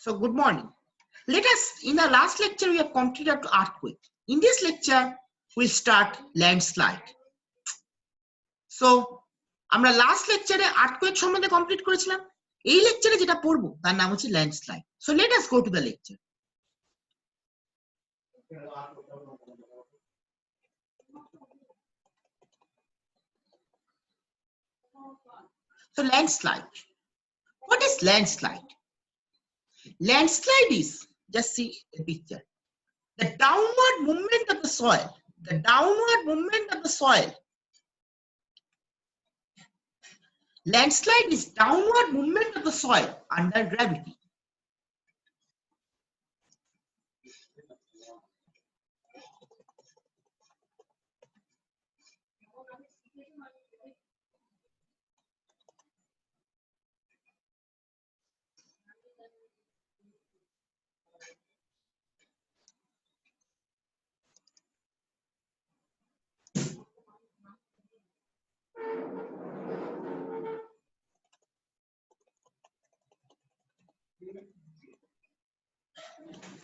So good morning. Let us, in the last lecture, we have completed up to earthquake. In this lecture, we'll start landslide. So, আমরা last lecture earthquake সম্বন্ধে complete করেছিলাম। এই lecture যেটা পড়বো তার নাম হচ্ছে landslide. So let us go to the lecture. So landslide. What is landslide? Landslide is, just see the picture, the downward movement of the soil. The downward movement of the soil. Landslide is downward movement of the soil under gravity.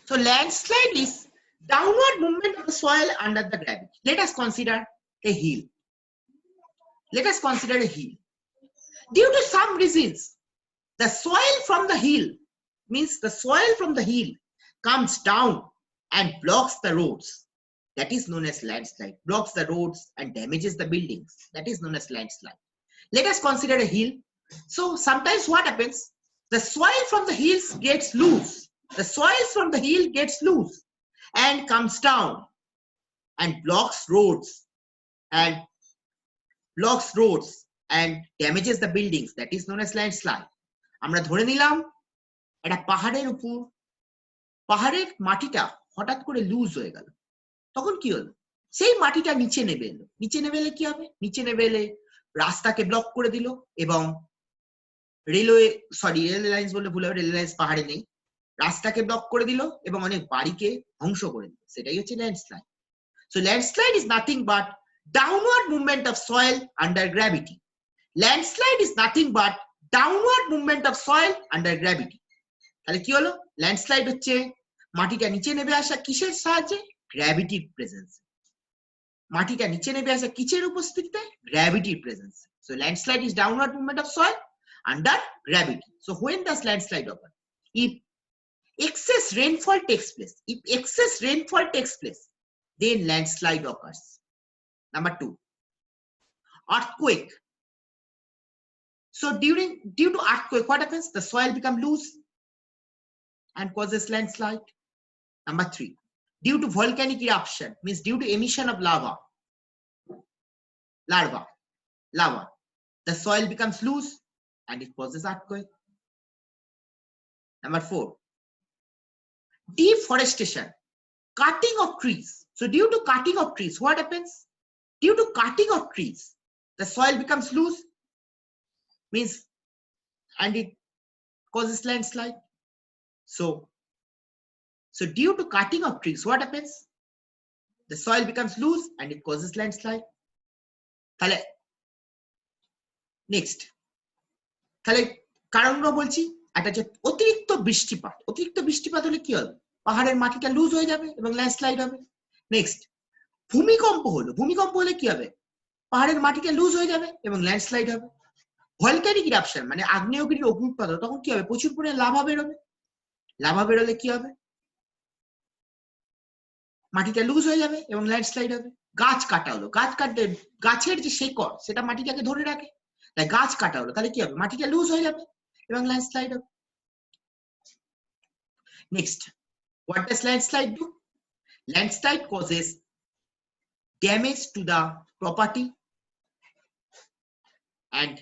So landslide is downward movement of the soil under the gravity. Let us consider a hill. Let us consider a hill. Due to some reasons, the soil from the hill, means the soil from the hill comes down and blocks the roads. That is known as landslide. Blocks the roads and damages the buildings. That is known as landslide. Let us consider a hill. So sometimes what happens? The soil from the hills gets loose. The soil from the hill gets loose and comes down and blocks roads and damages the buildings. That is known as landslide. আমরা ধরে নিলাম একটা পাহাড়ের উপর পাহাড়ের মাটিটা হঠাৎ করে লুজ হয়ে গেল। তখন কি হলো? সেই মাটিটা নিচে নেমে এলো। নিচে নেমে এলে কি হবে? নিচে নেমে এলে রাস্তাকে ব্লক করে দিল এবং রেলওয়ে রেল লাইন্স বলে ভুল হবে, রেল লাইন্স পাহাড়ে নেই, রাস্তাকে ব্লক করে দিল এবং অনেক বাড়িকে ধ্বংস করে দিল। সেটাই হচ্ছে landslide. So landslide is nothing but downward movement of soil under gravity. Landslide is nothing but downward movement of soil under gravity. তাহলে কি হলো? ল্যান্ডস্লাইড হচ্ছে মাটিটা নিচে নেমে আসা কিসের সাহায্যে? গ্র্যাভিটির প্রেজেন্স। মাটিটা নিচে নেমে আসা কিসের উপস্থিতিতে? গ্র্যাভিটির presence. So landslide is downward movement of soil under gravity. So when does landslide occur? If excess rainfall takes place. If excess rainfall takes place, then landslide occurs. Number 2, earthquake. So due to earthquake, what happens? The soil becomes loose and causes landslide. Number 3, due to volcanic eruption, means due to emission of lava, the soil becomes loose and it causes earthquake. Number 4, deforestation, cutting of trees. So due to cutting of trees, what happens? Due to cutting of trees, the soil becomes loose, means, and it causes landslide. So due to cutting of trees, what happens? The soil becomes loose and it causes landslide. Next, তাহলে কারণগুলো বলছি। একটা যে অতিরিক্ত বৃষ্টিপাত হলে কি হবে? পাহাড়ের মাটিটা লুজ হয়ে যাবে এবং ল্যান্ডস্লাইড হবে। নেক্সট, ভূমিকম্প হলে কি হবে? পাহাড়ের মাটিটা লুজ হয়ে যাবে এবং ল্যান্ডস্লাইড হবে। ভলক্যানিক ইরাপশন মানে আগ্নেয়গিরির অগ্নুৎপাত, তখন কি হবে? প্রচুর পরিমাণে লাভা বেরোবে। লাভা বেরোলে কি হবে? মাটিটা লুজ হয়ে যাবে এবং ল্যান্ডস্লাইড হবে। গাছ কাটা হলো, গাছের যে শেকড় সেটা মাটিটাকে ধরে রাখে, তাই গাছ কাটা হলো, তাহলে কি হবে? মাটিটা লুজ হয়ে যাবে এবং ল্যান্ডস্লাইড হবে। Next, what does landslide do? Landslide causes damage to the property and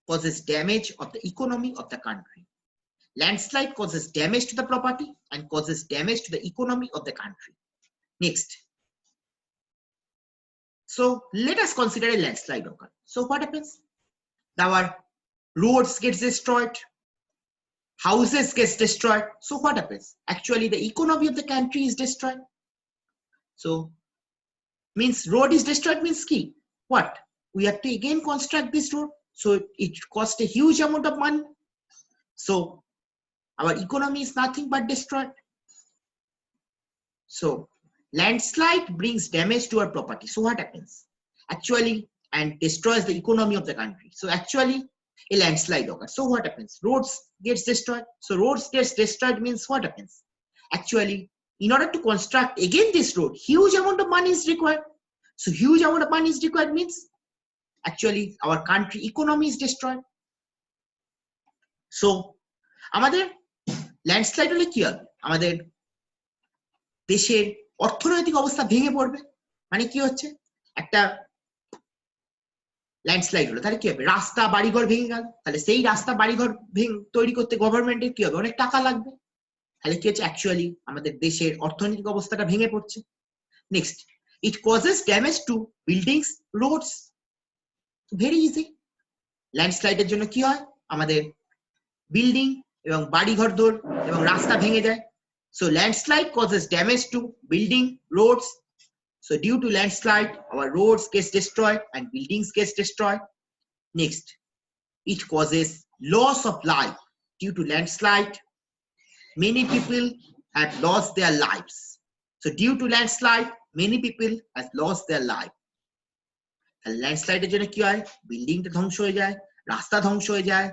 causes damage of the economy of the country. Landslide causes damage to the property and causes damage to the economy of the country. Next, so let us consider a landslide occur. So what happens? Our roads gets destroyed, houses gets destroyed. So what happens? Actually, the economy of the country is destroyed. So means road is destroyed means key. What? We have to again construct this road. So it cost a huge amount of money. So our economy is nothing but destroyed. So landslide brings damage to our property. So what happens? Actually, and destroys the economy of the country. So actually, a landslide occurs. So what happens? Roads gets destroyed. So roads gets destroyed means what happens? Actually, in order to construct again this road, huge amount of money is required. So huge amount of money is required means actually our country economy is destroyed. So আমাদের landslide হলে কি হবে? আমাদের দেশের অর্থনৈতিক অবস্থা ভেঙে পড়বে। মানে কি হচ্ছে? একটা ল্যান্ডস্লাইড হলো তাহলে কি হবে? রাস্তা বাড়িঘর ভেঙে গেল, তাহলে সেই রাস্তা বাড়িঘর তৈরি করতে গভর্নমেন্টের কি হবে? অনেক টাকা লাগবে। তাহলে কি হচ্ছে? অ্যাকচুয়ালি আমাদের দেশের অর্থনৈতিক অবস্থাটা ভেঙে পড়ছে। Next, it causes damage to buildings, roads. Very easy. ল্যান্ডস্লাইডের জন্য কি হয়? আমাদের বিল্ডিং এবং বাড়িঘর দৌড় এবং রাস্তা ভেঙে যায়। So landslide causes damage to building, roads. So due to landslide, our roads gets destroyed and buildings gets destroyed. Next, it causes loss of life. Due to landslide, many people have lost their lives. So due to landslide, many people have lost their life. And landslide এর জন্য কি হয়? বিল্ডিংটা ধ্বংস হয়ে যায়, রাস্তা ধ্বংস হয়ে যায়,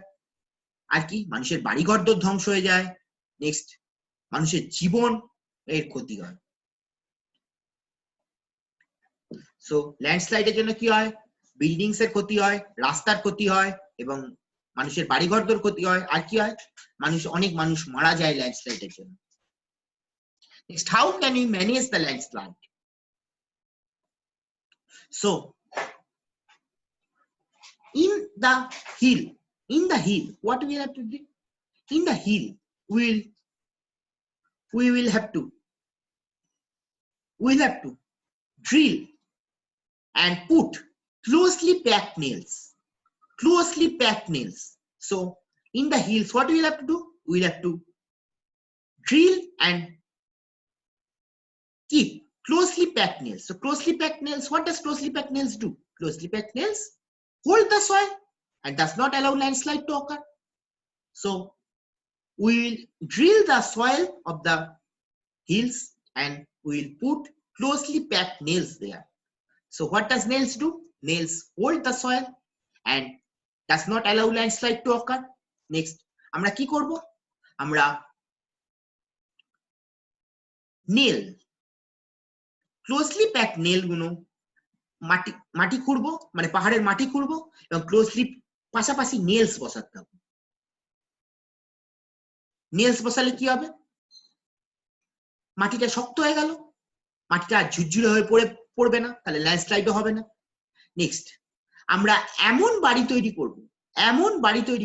আর কি মানুষের বাড়িঘর ধ্বংস হয়ে যায়। নেক্সট, মানুষের জীবন এর ক্ষতি হয়। সো ল্যান্ডস্লাইডের জন্য কি হয়? বিল্ডিংস এর ক্ষতি হয়, রাস্তার ক্ষতি হয় এবং মানুষের বাড়িঘর ক্ষতি হয়। আর কি হয়? অনেক মানুষ মারা যায় ল্যান্ডস্লাইডের জন্য। Next, how can you manage the landslide? So in the hill, what we have to do? In the hill, we'll have to drill and put closely packed nails. So in the hills, what we'll have to do? We'll have to drill and keep closely packed nails. So closely packed nails, what does closely packed nails do? Closely packed nails hold the soil and does not allow landslide to occur. So we will drill the soil of the hills and we will put closely packed nails there. So what does nails do? Nails hold the soil and does not allow landslide to occur. Next, আমরা কি করব? আমরা nail, closely packed nail গুলো মাটি খুঁড়বো, মানে পাহাড়ের মাটি খুঁড়বো এবং ক্লোজলি পাশাপাশি নেলস বসাতে হবে। নেলস বসালে কি হবে? মাটিটা শক্ত হয়ে গেল, মাটিটা ঝুরঝুরে হয়ে পড়বে না, তাহলে ল্যান্ডস্লাইডও হবে না। নেক্সট, আমরা এমন বাড়ি তৈরি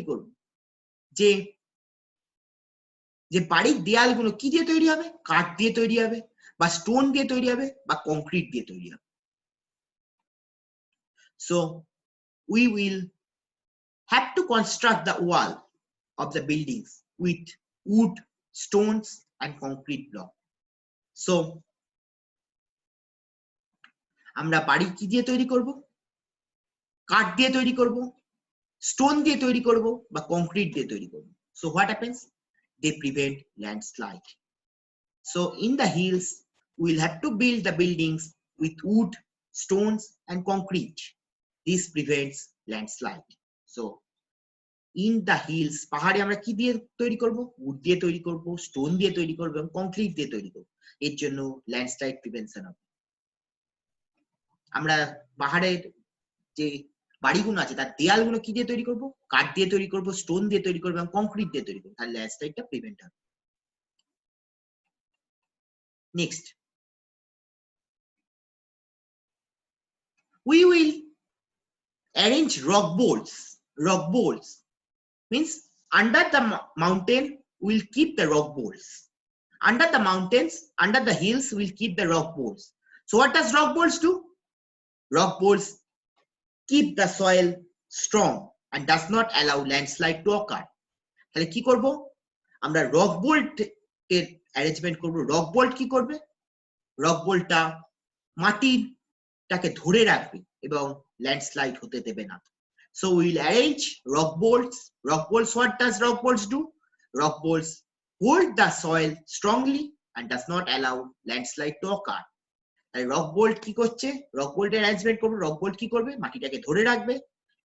করব যে বাড়ির দেয়ালগুলো কি দিয়ে তৈরি হবে? কাঠ দিয়ে তৈরি হবে বা স্টোন দিয়ে তৈরি হবে বা কংক্রিট দিয়ে তৈরি হবে। So we will have to construct the wall of the buildings with wood, stones and concrete block. So আমরা বাড়ি কি দিয়ে তৈরি করব? কাঠ দিয়ে তৈরি করব, স্টোন দিয়ে তৈরি করব বা কংক্রিট দিয়ে তৈরি করব। So what happens? They prevent landslide. So in the hills, we'll have to build the buildings with wood, stones and concrete. This prevents landslide. So in the hills, পাহাড়ে আমরা কি দিয়ে তৈরি করব? wood দিয়ে তৈরি করব, স্টোন দিয়ে তৈরি করব এবং কংক্রিট দিয়ে তৈরি করব। এর জন্য ল্যান্ডস্লাইড প্রিভেনশন হবে। আমরা পাহাড়ের যে বাড়িগুলো আছে তার দেয়ালগুলো কি দিয়ে তৈরি করব? কাঠ দিয়ে তৈরি করব, স্টোন দিয়ে তৈরি করব এবং কংক্রিট দিয়ে তৈরি করব, তাহলে ল্যান্ডস্লাইডটা প্রিভেন্ট হবে। Next, we will arrange rock bolts means under the mountain we'll keep the rock bolts. Under the mountains, under the hills, we'll keep the rock bolts. So what does rock bolts do? Rock bolts keep the soil strong and does not allow landslide to occur. তাহলে কি করব? আমরা rock bolt এর arrangement করব। Rock bolt কি করবে? Rock বোল্টটা মাটিটাকে ধরে রাখবে এবং ল্যান্ডস্লাইড হতে দেবে না। So we will arrange rock bolts. Rock bolts, what does rock bolts do? rock bolts hold the soil strongly and does not allow landslide to occur. তাই রক বোল্ট কি করছে, রক বোল্টের অ্যারেঞ্জমেন্ট করবে, rock bolt কি করবে, মাটিটাকে ধরে রাখবে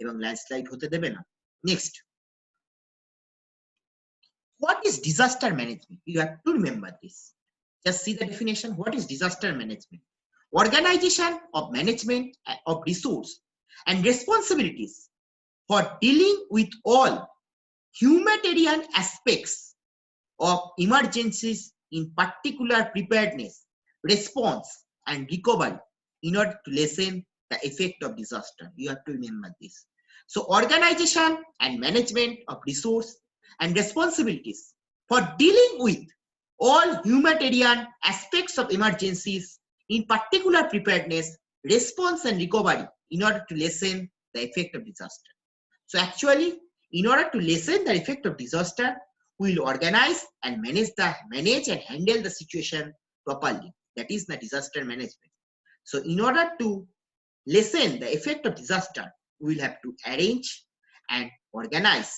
এবং ল্যান্ডস্লাইড হতে দেবে না। Next, what is disaster management? You have to remember this. Just see the definition. What is disaster management? Organization of management of resource and responsibilities for dealing with all humanitarian aspects of emergencies, in particular preparedness, response, and recovery in order to lessen the effect of disaster. You have to remember this. So organization and management of resource and responsibilities for dealing with all humanitarian aspects of emergencies, in particular preparedness, response, and recovery in order to lessen the effect of disaster. So actually, in order to lessen the effect of disaster, we will organize and manage and handle the situation properly. That is the disaster management. So in order to lessen the effect of disaster, we will have to arrange and organize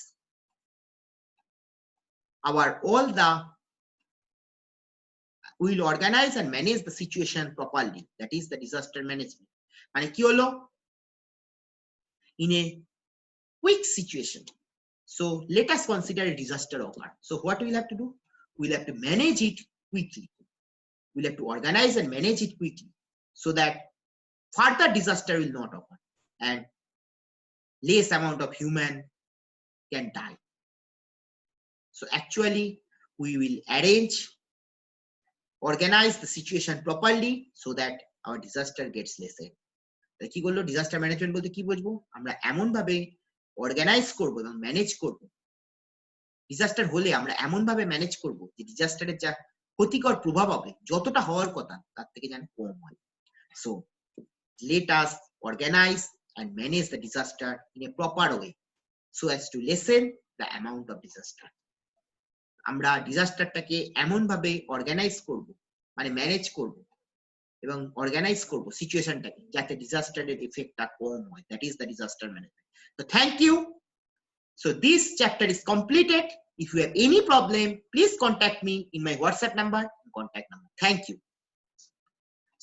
we will organize and manage the situation properly. That is the disaster management. মানে কি হলো, in a quick situation. So let us consider a disaster occur. So what we will have to do? We will have to manage it quickly. We will have to organize and manage it quickly so that further disaster will not occur and less amount of human can die. So actually, we will arrange, organize the situation properly so that our disaster gets lessened. কি করলো, disaster management বলতে কি বুঝবো, আমরা এমন ভাবে organise করবো এবং ম্যানেজ করবো, ডিজাস্টার হলে আমরা এমন ভাবে ম্যানেজ করবো যে ডিজাস্টারের যা ক্ষতিকর প্রভাব হবে যতটা হওয়ার কথা তার থেকে যেন কম হয়। So let us organize and manage the disaster in a proper way so as to lessen the amount of disaster. আমরা ডিজাস্টারটাকে এমন ভাবে অর্গানাইজ করব, মানে ম্যানেজ করব এবং অর্গানাইজ করব সিচুয়েশনটাকে যাতে ডিজাস্টারের ইফেক্টটা কম হয়। That is the disaster management. So thank you. So this chapter is completed. If you have any problem, please contact me in my WhatsApp number and contact number. Thank you.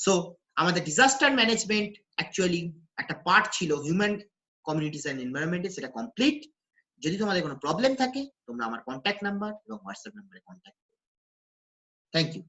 So আমাদের disaster management actually একটা part ছিল human communities and এনভায়রনমেন্টে, সেটা complete. যদি তোমাদের কোনো problem থাকে তোমরা আমার কন্ট্যাক্ট নাম্বার এবং হোয়াটসঅ্যাপ নাম্বারে কন্ট্যাক্ট করো। Thank you.